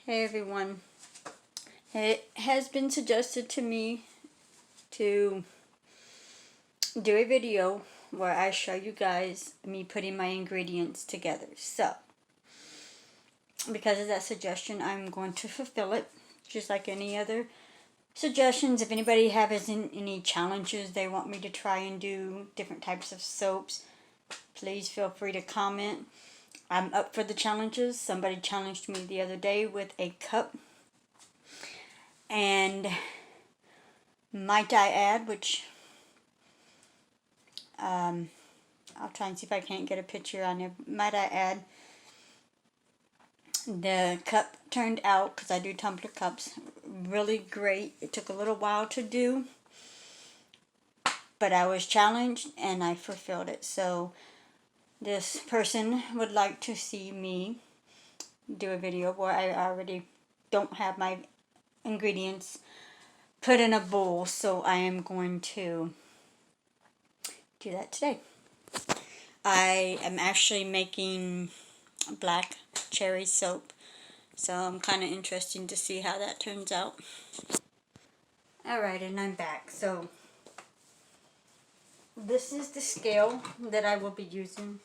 Hey everyone, it has been suggested to me to do a video where I show you guys me putting my ingredients together. So, because of that suggestion, I'm going to fulfill it, just like any other suggestions. If anybody has any challenges they want me to try and do, different types of soaps, please feel free to comment. I'm up for the challenges. Somebody challenged me the other day with a cup, and might I add, which I'll try and see if I can't get a picture on it. Might I add, the cup turned out, because I do tumbler cups, really great. It took a little while to do, but I was challenged and I fulfilled it. So this person would like to see me do a video where I already don't have my ingredients put in a bowl, so I am going to do that today. I am actually making black cherry soap, so I'm kind of interested to see how that turns out. Alright, and I'm back. So this is the scale that I will be using,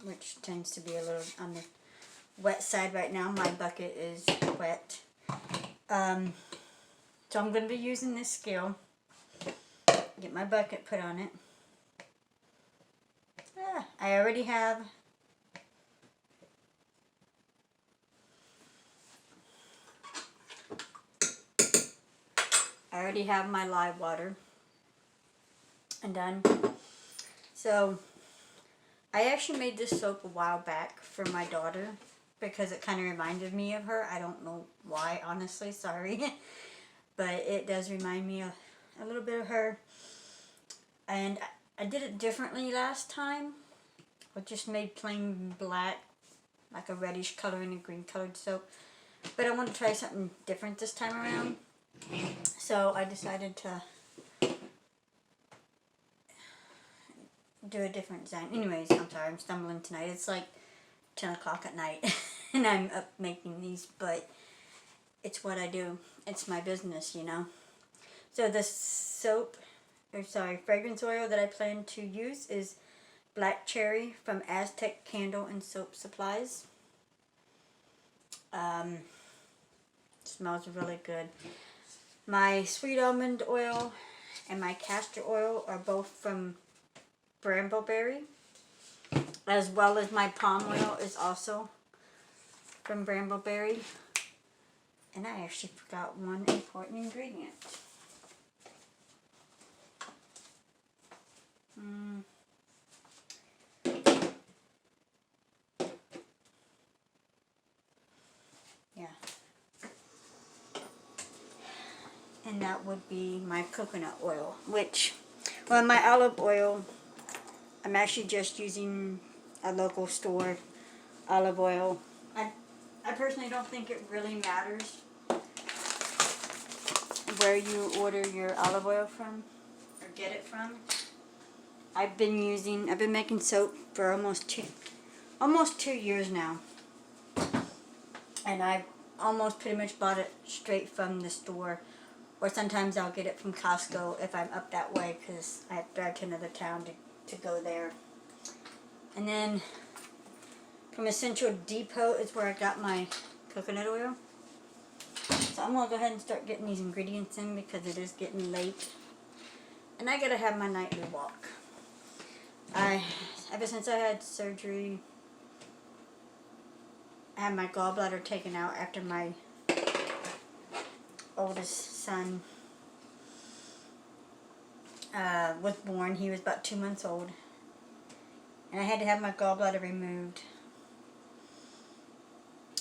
which tends to be a little on the wet side right now. My bucket is wet. So I'm going to be using this scale. Get my bucket put on it. I already have my live water and done. So I actually made this soap a while back for my daughter because it kind of reminded me of her. I don't know why, honestly, sorry. But it does remind me a little bit of her. And I did it differently last time. I just made plain black, like a reddish color and a green colored soap. But I want to try something different this time around. So I decided to do a different design. Anyways, I'm sorry, I'm stumbling tonight. It's like 10 o'clock at night and I'm up making these, but it's what I do. It's my business, you know. So the fragrance oil that I plan to use is Black Cherry from Aztec Candle and Soap Supplies. Smells really good. My sweet almond oil and my castor oil are both from Brambleberry, as well as my palm oil is also from Brambleberry. And I actually forgot one important ingredient. Yeah. And that would be my coconut oil, which, well, my olive oil, I'm actually just using a local store olive oil. I personally don't think it really matters where you order your olive oil from or get it from. I've been making soap for almost two years now, and I've almost pretty much bought it straight from the store, or sometimes I'll get it from Costco if I'm up that way because I have to drive to another town to go there. And then from Essential Depot is where I got my coconut oil. So I'm going to go ahead and start getting these ingredients in because it is getting late. And I got to have my nightly walk. Ever since I had surgery, I had my gallbladder taken out after my oldest son was born. He was about 2 months old. And I had to have my gallbladder removed.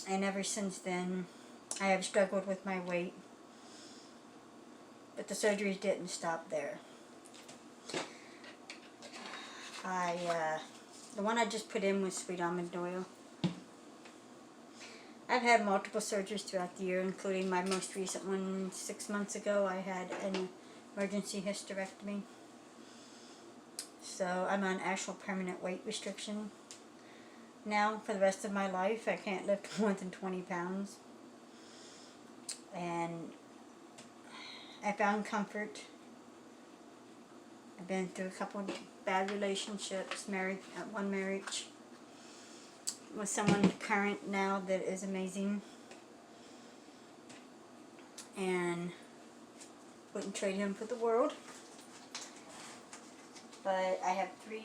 And ever since then, I have struggled with my weight. But the surgeries didn't stop there. The one I just put in was sweet almond oil. I've had multiple surgeries throughout the year, including my most recent one 6 months ago. I had an emergency hysterectomy. So I'm on actual permanent weight restriction. now for the rest of my life. I can't lift more than 20 pounds. And I found comfort. I've been through a couple of bad relationships, married at one marriage with someone current now that is amazing. And wouldn't trade him for the world. But I have 3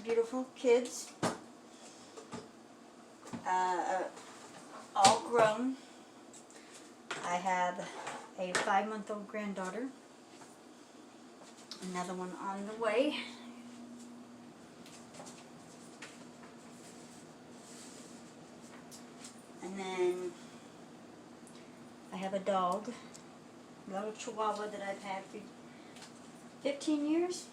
beautiful kids, all grown. I have a 5-month-old granddaughter, another one on the way. And then I have a dog, a little Chihuahua that I've had for 15 years.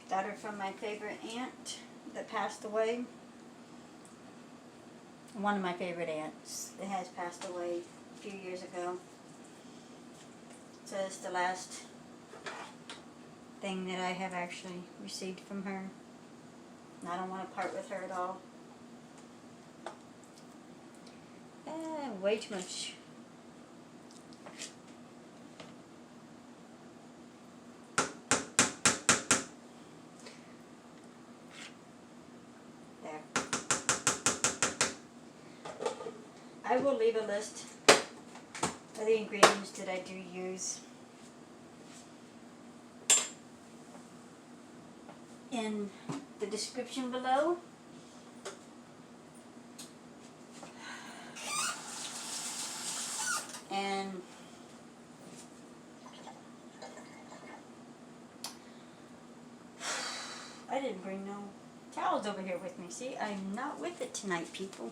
Got her from my favorite aunt that passed away. One of my favorite aunts that has passed away a few years ago. So it's the last thing that I have actually received from her. And I don't want to part with her at all. Way too much. There. I will leave a list of the ingredients that I do use in the description below. And I didn't bring no towels over here with me. See, I'm not with it tonight, people.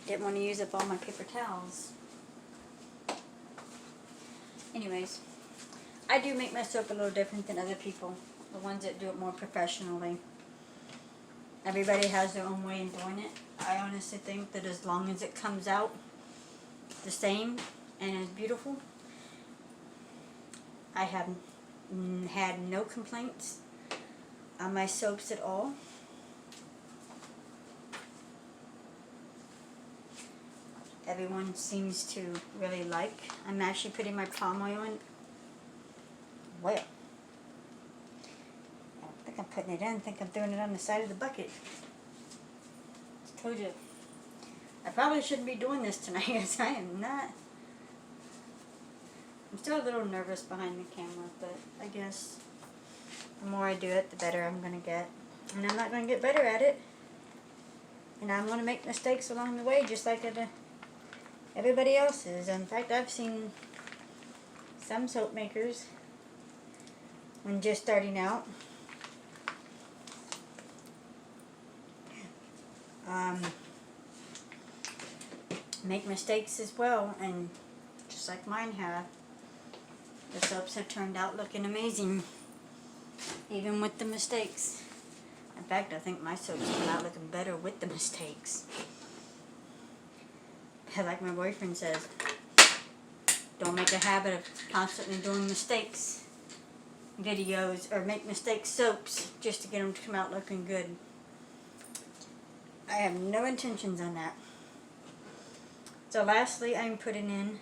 Didn't want to use up all my paper towels. Anyways, I do make my soap a little different than other people, the ones that do it more professionally. Everybody has their own way in doing it. I honestly think that as long as it comes out the same and is beautiful, I have had no complaints on my soaps at all. Everyone seems to really like. I'm actually putting my palm oil in. Well, I don't think I'm putting it in. I think I'm throwing it on the side of the bucket. Just told you. I probably shouldn't be doing this tonight, because I am not. I'm still a little nervous behind the camera, but I guess the more I do it, the better I'm going to get. And I'm not going to get better at it. And I'm going to make mistakes along the way, just like everybody else is. In fact, I've seen some soap makers, when just starting out, make mistakes as well, and just like mine have, the soaps have turned out looking amazing, even with the mistakes. In fact, I think my soaps come out looking better with the mistakes. Like my boyfriend says, don't make a habit of constantly doing mistakes videos, or make mistake soaps just to get them to come out looking good. I have no intentions on that. So lastly, I'm putting in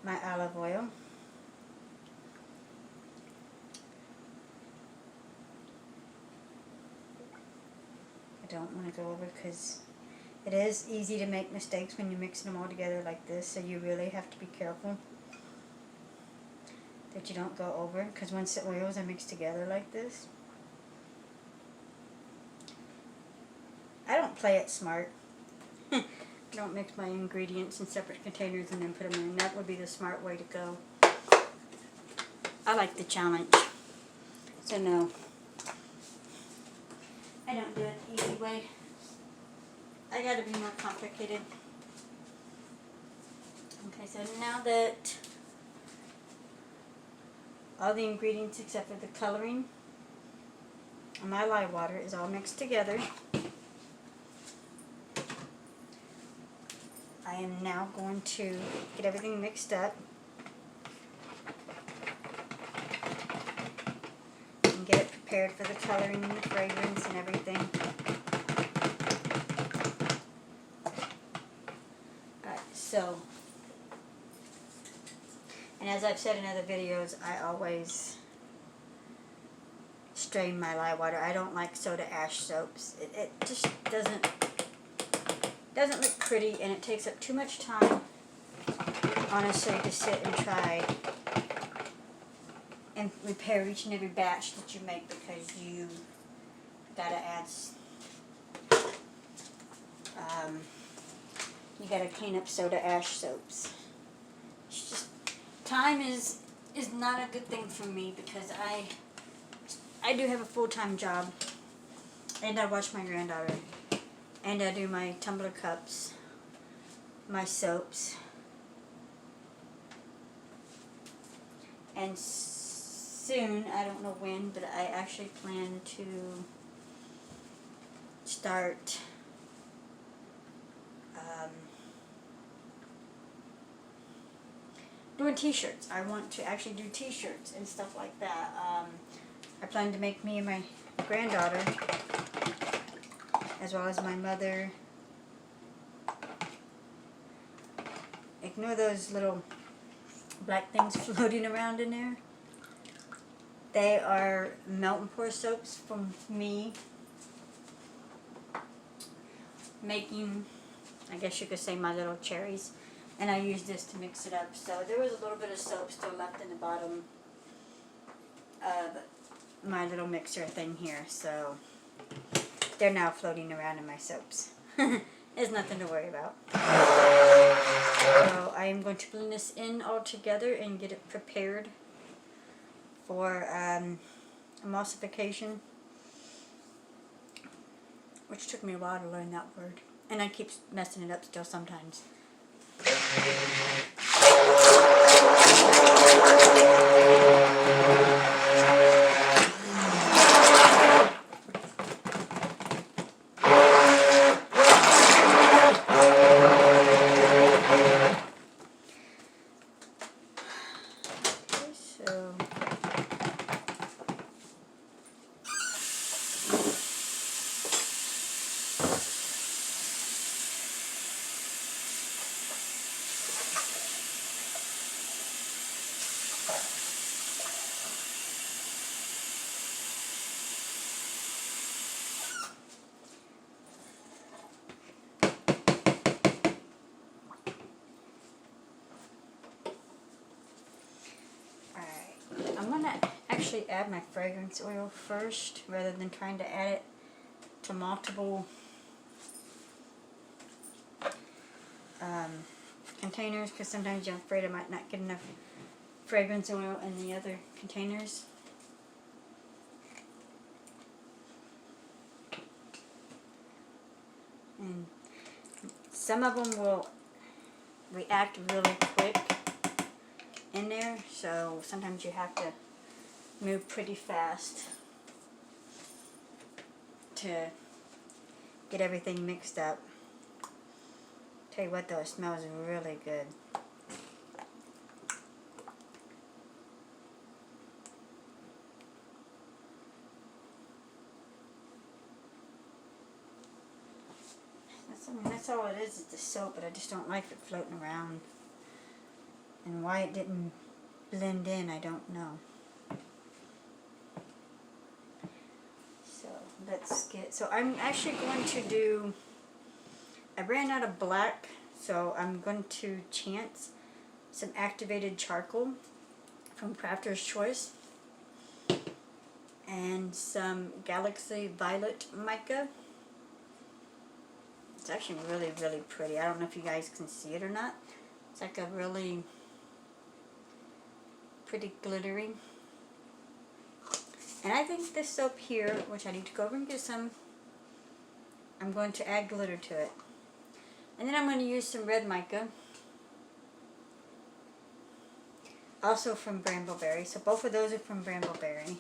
my olive oil. I don't want to go over, because it is easy to make mistakes when you're mixing them all together like this, so you really have to be careful that you don't go over, because once the oils are mixed together like this, I don't play it smart. I don't mix my ingredients in separate containers and then put them in. That would be the smart way to go. I like the challenge. So no, I don't do it the easy way. I gotta be more complicated. Okay, so now that all the ingredients except for the coloring and my lye water is all mixed together, I am now going to get everything mixed up and get it prepared for the coloring and the fragrance and everything. Alright, so, and as I've said in other videos, I always strain my lye water. I don't like soda ash soaps. It just doesn't look pretty, and it takes up too much time, honestly, to sit and try and repair each and every batch that you make, because you gotta add, you gotta clean up soda ash soaps. It's just, time is not a good thing for me, because I do have a full-time job, and I watch my granddaughter, and I do my tumbler cups, my soaps, and soon, I don't know when, but I actually plan to start doing t-shirts. I want to actually do t-shirts and stuff like that. I plan to make me and my granddaughter, as well as my mother. Ignore those little black things floating around in there. They are melt and pour soaps from me making, I guess you could say, my little cherries. And I use this to mix it up. So there was a little bit of soap still left in the bottom of my little mixer thing here. So they're now floating around in my soaps. There's nothing to worry about. So I am going to blend this in all together and get it prepared for emulsification, which took me a while to learn that word, and I keep messing it up still sometimes. I'm going to actually add my fragrance oil first, rather than trying to add it to multiple containers, because sometimes you're afraid I might not get enough fragrance oil in the other containers. And some of them will react really quick in there, so sometimes you have to move pretty fast to get everything mixed up. Tell you what though, it smells really good. That's all it is the soap, but I just don't like it floating around. And why it didn't blend in, I don't know. So let's get, so I'm actually going to do, I ran out of black, so I'm going to chance some activated charcoal from Crafter's Choice and some Galaxy Violet mica. It's actually really, really pretty. I don't know if you guys can see it or not. It's like a really pretty glittery. And I think this soap here, which I need to go over and get some, I'm going to add glitter to it. And then I'm going to use some red mica, also from Brambleberry. So both of those are from Brambleberry.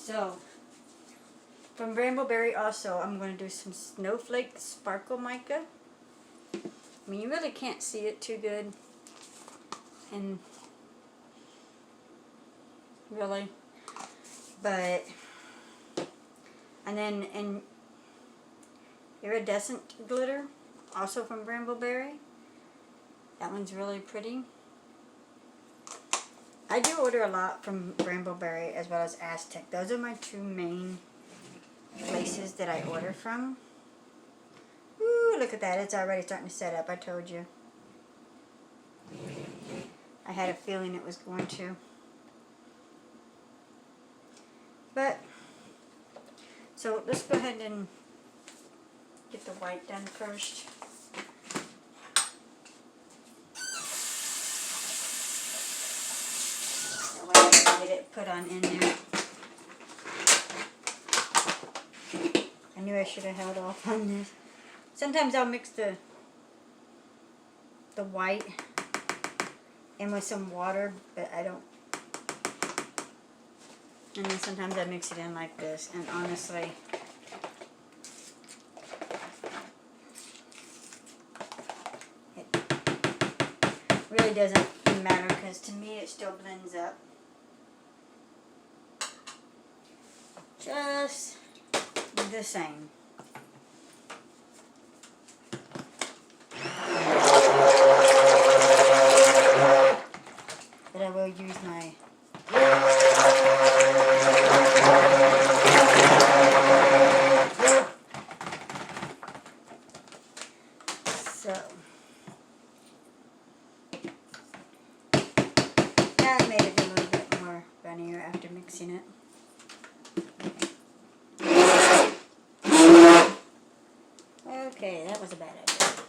So, from Brambleberry also, I'm going to do some Snowflake Sparkle Mica. I mean, you really can't see it too good. And really. But, and then in Iridescent Glitter, also from Brambleberry. That one's really pretty. I do order a lot from Brambleberry as well as Aztec. Those are my two main places that I order from. Ooh, look at that. It's already starting to set up. I told you. I had a feeling it was going to. But, so let's go ahead and get the white done first. That way I can get it put on in there. I knew I should have held off on this. Sometimes I'll mix the white in with some water, but I don't. And then sometimes I mix it in like this, and honestly, it really doesn't matter because to me it still blends up. Just the same. But I will use my that made it a little bit more funnier after mixing it. Okay, that was a bad idea.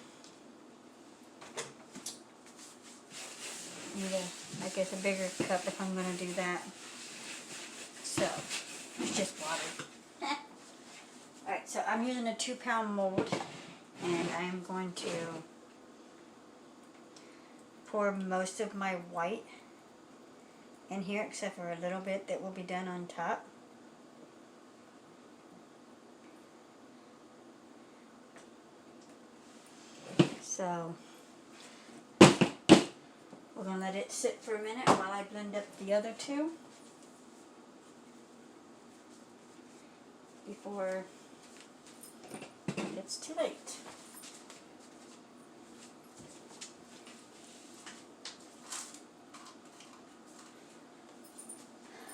Need I guess a bigger cup if I'm going to do that. So, it's just water. Alright, so I'm using a 2-pound mold, and I'm going to pour most of my white in here, except for a little bit that will be done on top. So, we're going to let it sit for a minute while I blend up the other two before it's too late.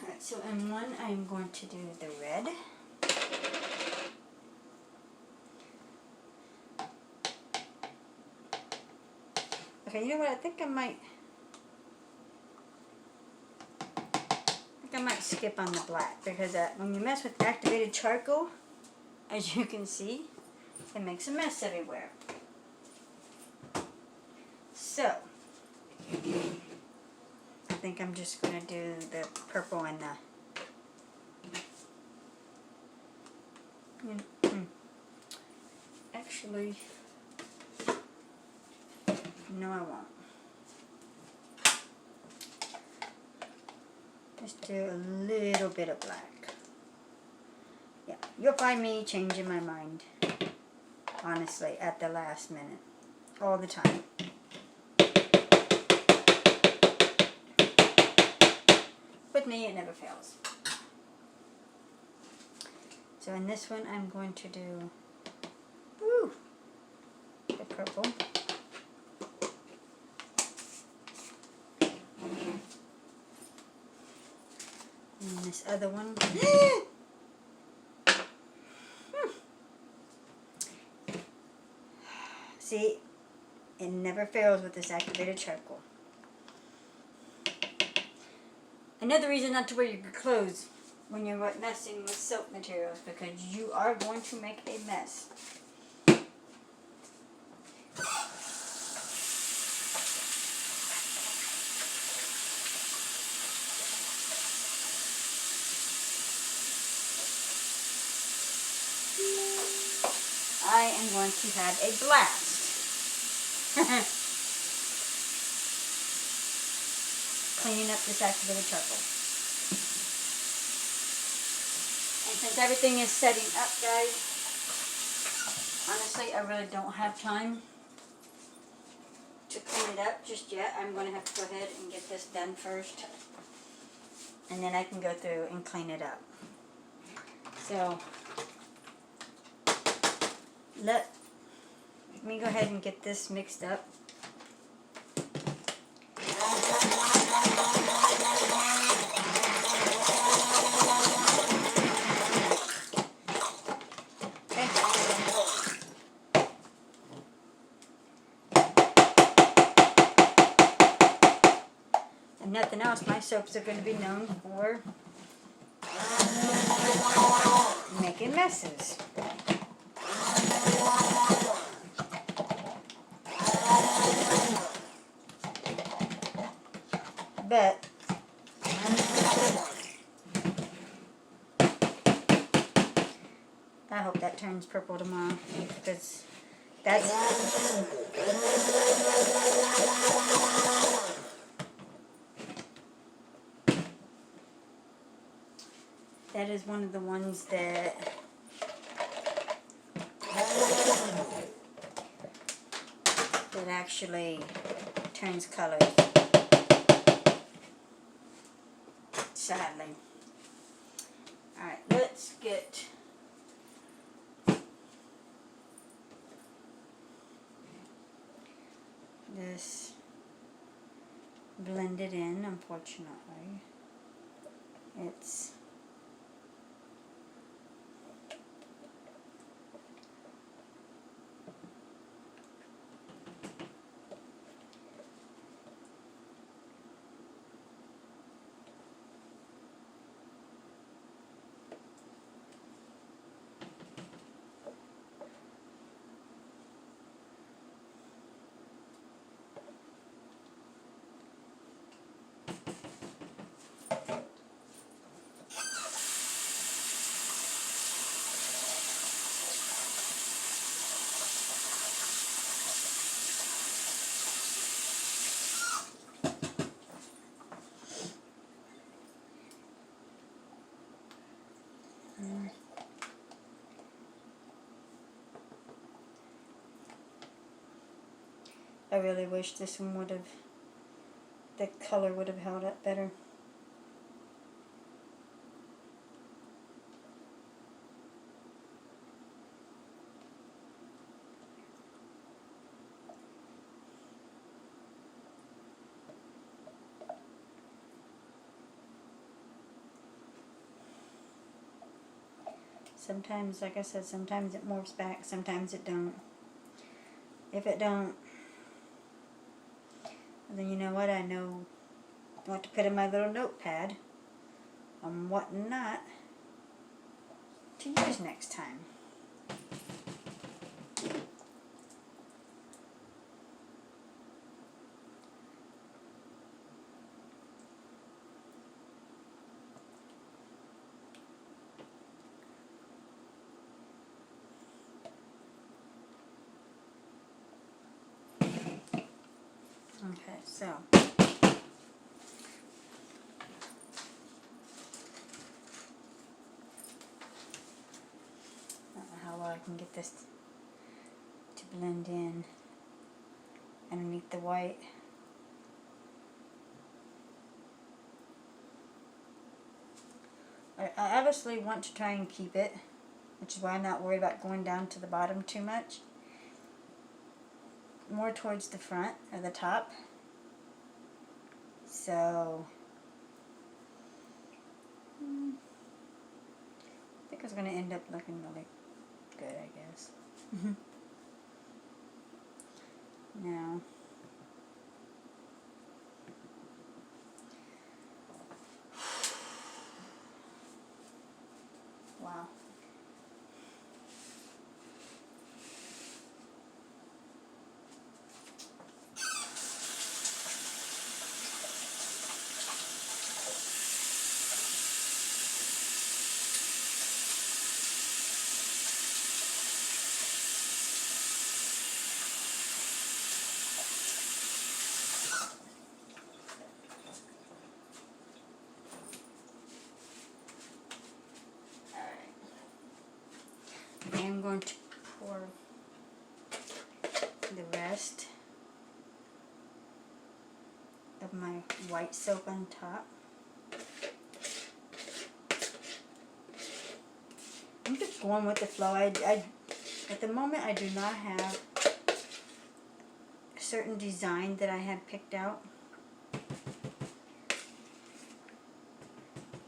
Alright, so in one I'm going to do the red. Okay, you know what? I think I might skip on the black because when you mess with activated charcoal, as you can see, it makes a mess everywhere. So, I think I'm just going to do the purple and the... Actually, no I won't. Just do a little bit of black. Yeah, you'll find me changing my mind, honestly, at the last minute, all the time. With me, it never fails. So in this one, I'm going to do the purple. And this other one. See, it never fails with this activated charcoal. Another reason not to wear your clothes when you're messing with soap materials, because you are going to make a mess. I am going to have a blast. Cleaning up this activated charcoal. since everything is setting up, guys, honestly, I really don't have time to clean it up just yet. I'm going to have to go ahead and get this done first. And then I can go through and clean it up. So, let me go ahead and get this mixed up. And nothing else, my soaps are going to be known for making messes. But I hope that turns purple tomorrow, because that is one of the ones that actually turns colors, sadly. Alright, let's get this blended in. Unfortunately, it's I really wish this one would have, the color would have held up better. Sometimes, like I said, sometimes it morphs back, sometimes it don't. If it don't, then you know what, I know what to put in my little notepad on what not to use next time. Okay, so I don't know how well I can get this to blend in underneath the white. I obviously want to try and keep it, which is why I'm not worried about going down to the bottom too much. More towards the front or the top. So I think it's going to end up looking really good, I guess. Now, wow. Alright. going to pour the rest of my white soap on top. I'm just going with the flow. At the moment, I do not have a certain design that I have picked out.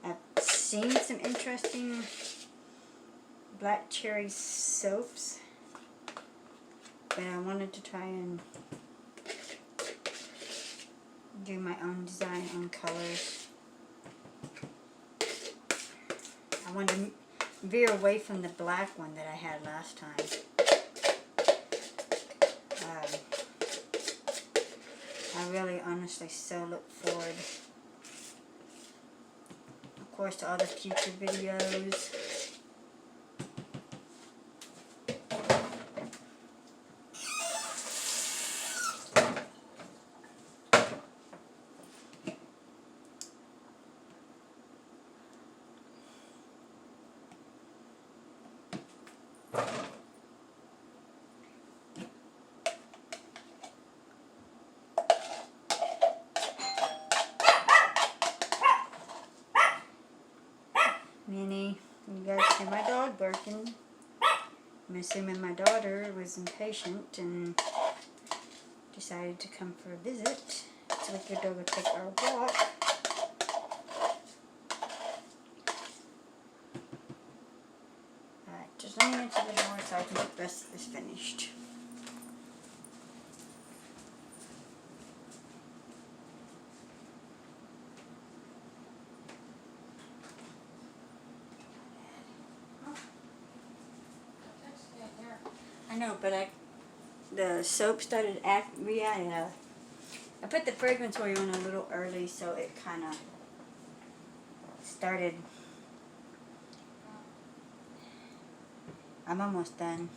I've seen some interesting black cherry soaps, but I wanted to try and do my own design, own colors. I wanted to veer away from the black one that I had last time. I really honestly so look forward, of course, to all the future videos. Minnie, you guys hear my dog barking. I'm assuming my daughter was impatient and decided to come for a visit so we could go take our walk. Alright, just let me into the door so I can get the rest of this finished. I know, but the soap started reacting. I put the fragrance oil on a little early, so it kind of started. I'm almost done.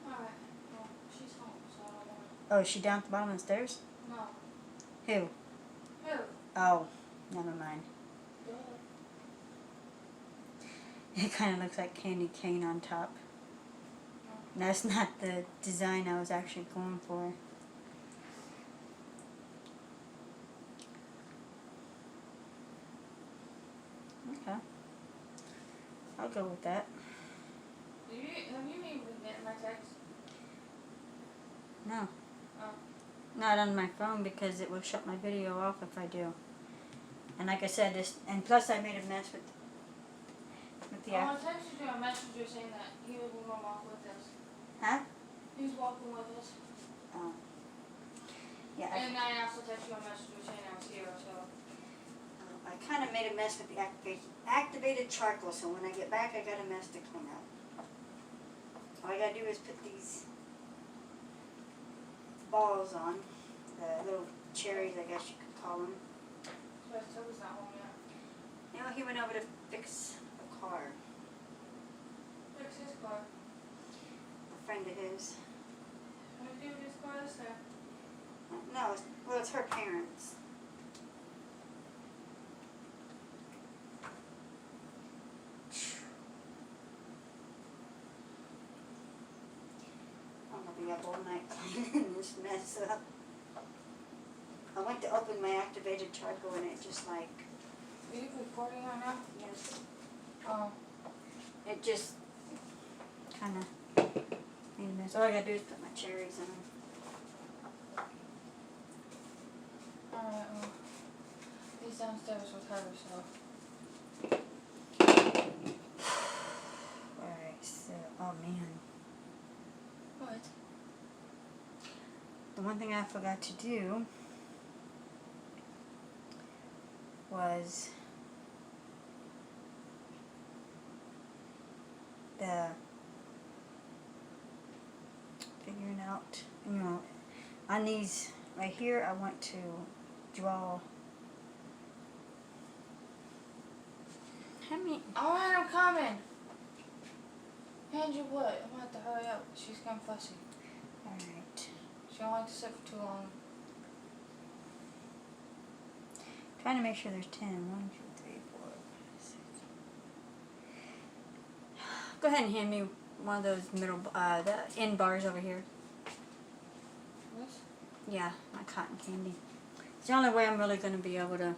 Alright, well, she's home, so I don't want Oh, is she down at the bottom of the stairs? to. No. Who? Who? Oh, never mind. Duh. It kind of looks like candy cane on top. That's not the design I was actually going for. Okay. I'll go with that. Have you even getting my text? No. Oh. Not on my phone because it will shut my video off if I do. And like I said, and plus I made a mess with the I texted you a messenger saying that he was going to walk with us. Huh? He's walking with us. Oh. Yeah. And I also texted you a messenger saying I was here, so. I kind of made a mess with the activated charcoal, so when I get back, I got a mess to clean up. All I gotta do is put these balls on, the little cherries, I guess you could call them. So Toby's not home yet. You know, he went over to fix a car, Fix his car. a friend of his. What did you do with his car this time? No, well, it's her parents. I'm gonna be up all night cleaning this mess up. I went to open my activated charcoal and it just like, Are you recording right now? yes, Oh. it just kind of made a mess. All I gotta do is put my cherries in them. Alright, well. He's downstairs with her, so. Alright, so, oh man. What? The one thing I forgot to do was the figuring out, you know, on these right here, I want to draw. How many? Alright, I'm coming. Hand you what? I'm gonna have to hurry up. She's getting fussy. Alright. She don't like to sit for too long. Trying to make sure there's 10. 1, 2, 3, 4, 5, 6. Go ahead and hand me one of those middle, the end bars over here. This? Yeah, my cotton candy. It's the only way I'm really going to be able to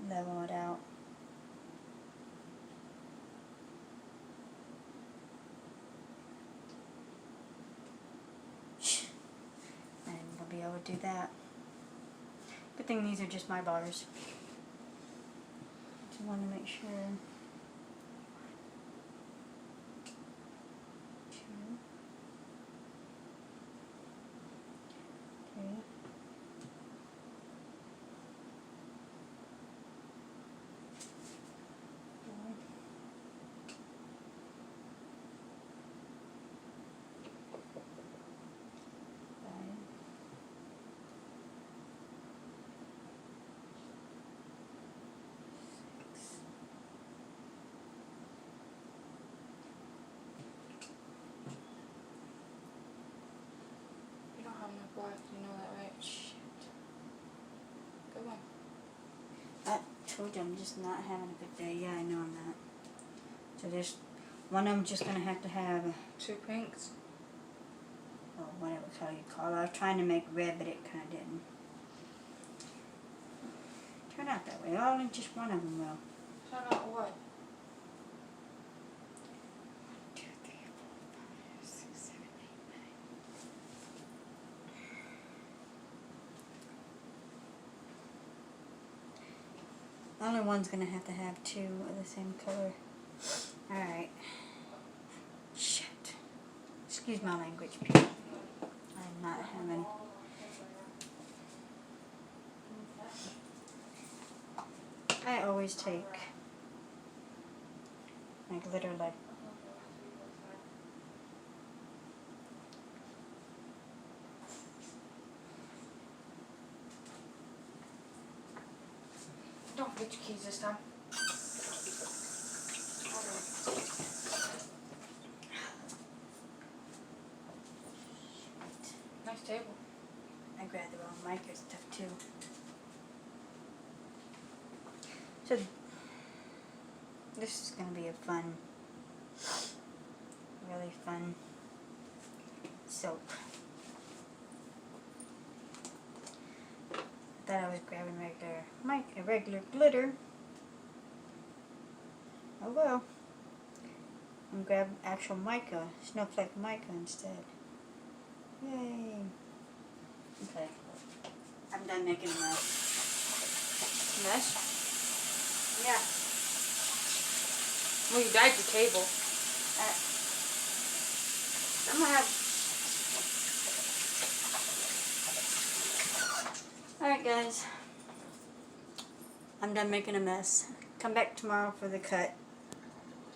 level it out. And I'll be able to do that. Good thing these are just my bars. Just want to make sure. 2, 3. 4. 5. 6. You don't have enough black, you know that, right? Shit. Good one. I told you I'm just not having a good day. Yeah, I know I'm not. So there's one of them just going to have 2 pinks. or whatever color you call it. I was trying to make red, but it kind of didn't turn out that way. Only just one of them will. Turn out what? 1, 2, 3, 4, 5, 6, 7, 8, 9. Only one's going to have 2 of the same color. Alright. Shit. Excuse my language, people. I'm not having... I always take my glitter like... Don't forget your keys this time. Nice table. I grabbed the wrong mic and stuff too. So this is going to be a fun, really fun soap. I thought I was grabbing regular glitter. Oh well. I'm grabbing actual mica, snowflake mica instead. Yay. Okay. I'm done making a mess. Mess? Yeah. Well, you dyed the table. I'm gonna have... Alright guys. I'm done making a mess. Come back tomorrow for the cut.